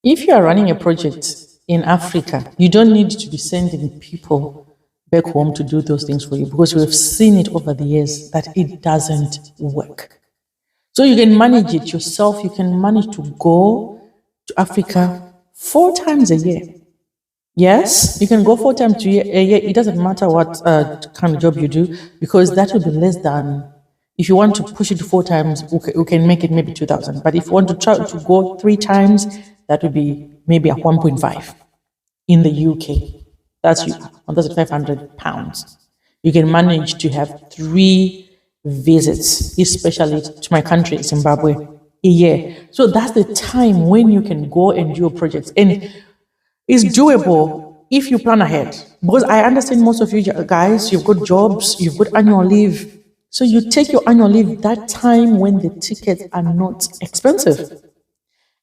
If you are running a project in Africa, you don't need to be sending people back home to do those things for you, because we have seen it over the years that it doesn't work. So you can manage it yourself. You can manage to go to Africa 4 times a year. Yes, you can go 4 times a year. It doesn't matter what kind of job you do, because that will be less than, if you want to push it 4 times, we can make it maybe 2,000. But if you want to try to go 3 times, that would be maybe a 1.5 in the UK. That's 1,500 pounds. You can manage to have 3 visits, especially to my country, Zimbabwe, a year. So that's the time when you can go and do your projects. And it's doable if you plan ahead. Because I understand most of you guys, you've got jobs, you've got annual leave. So you take your annual leave that time when the tickets are not expensive.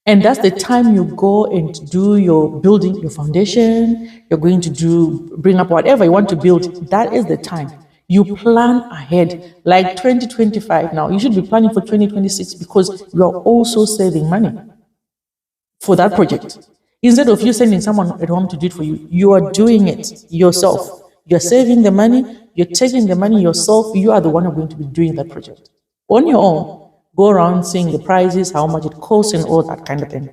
And that's the time you go and do your building, your foundation, you're going to bring up whatever you want to build. That is the time. You plan ahead, like 2025 now. You should be planning for 2026, because you are also saving money for that project. Instead of you sending someone at home to do it for you, you are doing it yourself. You're saving the money, you're taking the money yourself, you are the one who's going to be doing that project on your own. Go around seeing the prices, how much it costs, and all that kind of thing.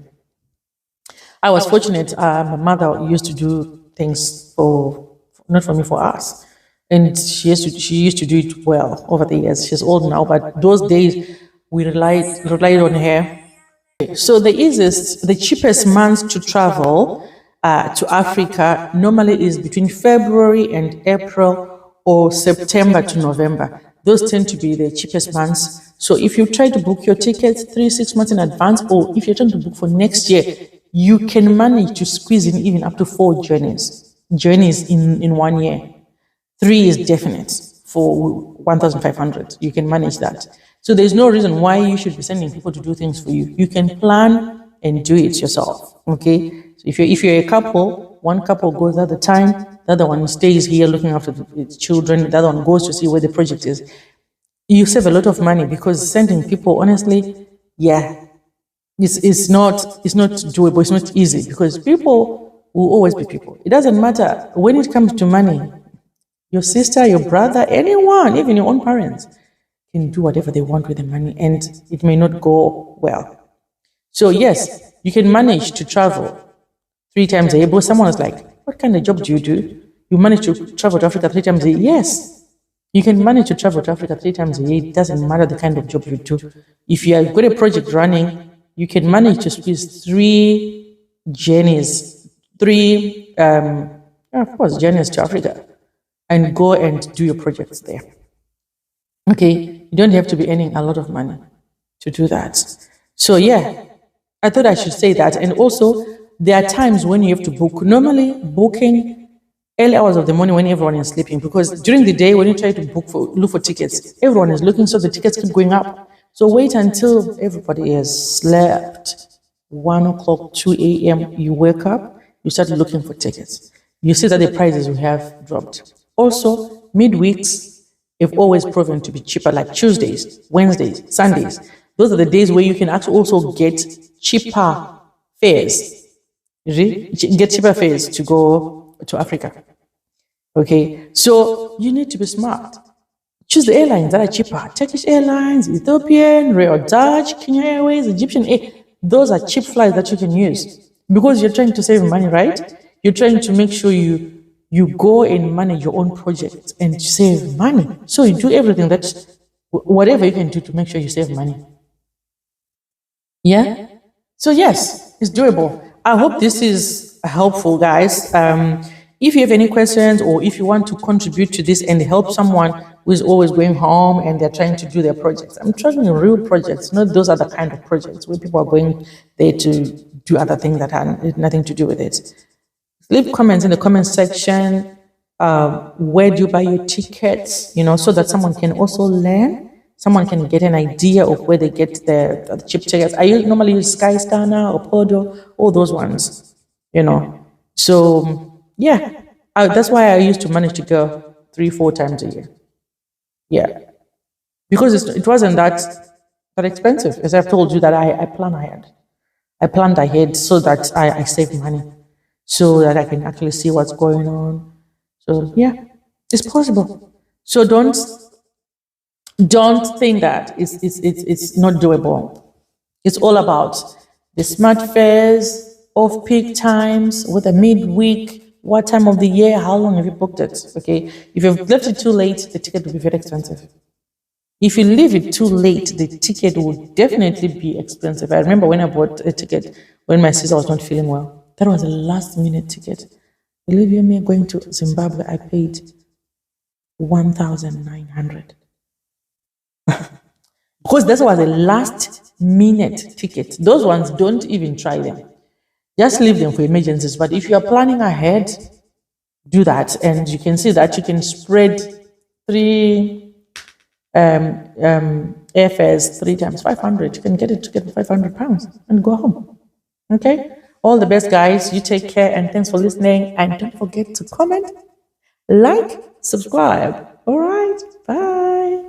I was fortunate. My mother used to do things not for me, for us. And she used to do it well over the years. She's old now, but those days we relied on her. So the cheapest month to travel to Africa normally is between February and April, or September to November. Those tend to be the cheapest months. So if you try to book your tickets 3-6 months in advance, or if you're trying to book for next year, you can manage to squeeze in even up to 4 journeys in 1 year. 3 is definite for 1,500. You can manage that. So there's no reason why you should be sending people to do things for you. You can plan and do it yourself. Okay. So if you're a couple, one couple goes at the time, the other one stays here looking after the children, the other one goes to see where the project is. You save a lot of money, because sending people, honestly, it's not doable. It's not easy, because people will always be people. It doesn't matter when it comes to money. Your sister, your brother, anyone, even your own parents, can do whatever they want with the money, and it may not go well. So yes, you can manage to travel 3 times a year. But someone is like, what kind of job do you do? You manage to travel to Africa 3 times a year? Yes. You can manage to travel to Africa 3 times a year. It doesn't matter the kind of job you do. If you have got a project running, you can manage to squeeze 3 journeys, journeys to Africa, and go and do your projects there. Okay, you don't have to be earning a lot of money to do that. So yeah, I thought I should say that. And also, there are times when you have to book. Normally, booking early hours of the morning when everyone is sleeping, because during the day when you try to look for tickets, everyone is looking, so the tickets keep going up. So wait until everybody has slept. 1 o'clock, 2 a.m. you wake up, you start looking for tickets. You see that the prices will have dropped. Also, midweeks have always proven to be cheaper, like Tuesdays, Wednesdays, Sundays. Those are the days where you can actually also get cheaper fares. Get cheaper fares to go to Africa. Okay, so you need to be smart. Choose the airlines that are cheaper. Turkish Airlines, Ethiopian, Royal Dutch, Kenya Airways, Egyptian Air. Those are cheap flights that you can use, because you're trying to save money, right? You're trying to make sure you go and manage your own projects and save money. So you do everything whatever you can do to make sure you save money. Yeah? So yes, it's doable. I hope this is helpful, guys. If you have any questions, or if you want to contribute to this and help someone who is always going home and they're trying to do their projects, I'm talking real projects, not those other kind of projects where people are going there to do other things that have nothing to do with it. Leave comments in the comment section. Where do you buy your tickets? So that someone can also learn. Someone can get an idea of where they get the cheap tickets. I normally use Skyscanner or Podo, all those ones. So yeah, that's why I used to manage to go 3-4 times a year. Yeah, because it wasn't that expensive. As I've told you, that I plan ahead. I planned ahead so that I save money, so that I can actually see what's going on. So yeah, it's possible. So don't think that it's not doable. It's all about the smart fares, off peak times, with a midweek, what time of the year, how long have you booked it? Okay, if you've left it too late, the ticket will be very expensive. If you leave it too late, the ticket will definitely be expensive. I remember when I bought a ticket when my sister was not feeling well. That was a last minute ticket. Believe you me, going to Zimbabwe, I paid 1,900 because that was a last minute ticket. Those ones, don't even try them. Just leave them for emergencies. But if you are planning ahead, do that, and you can see that you can spread 3 airfares 3 times 500. You can get it to get 500 pounds and go home. Okay? All the best, guys. You take care, and thanks for listening. And don't forget to comment, like, subscribe. All right? Bye.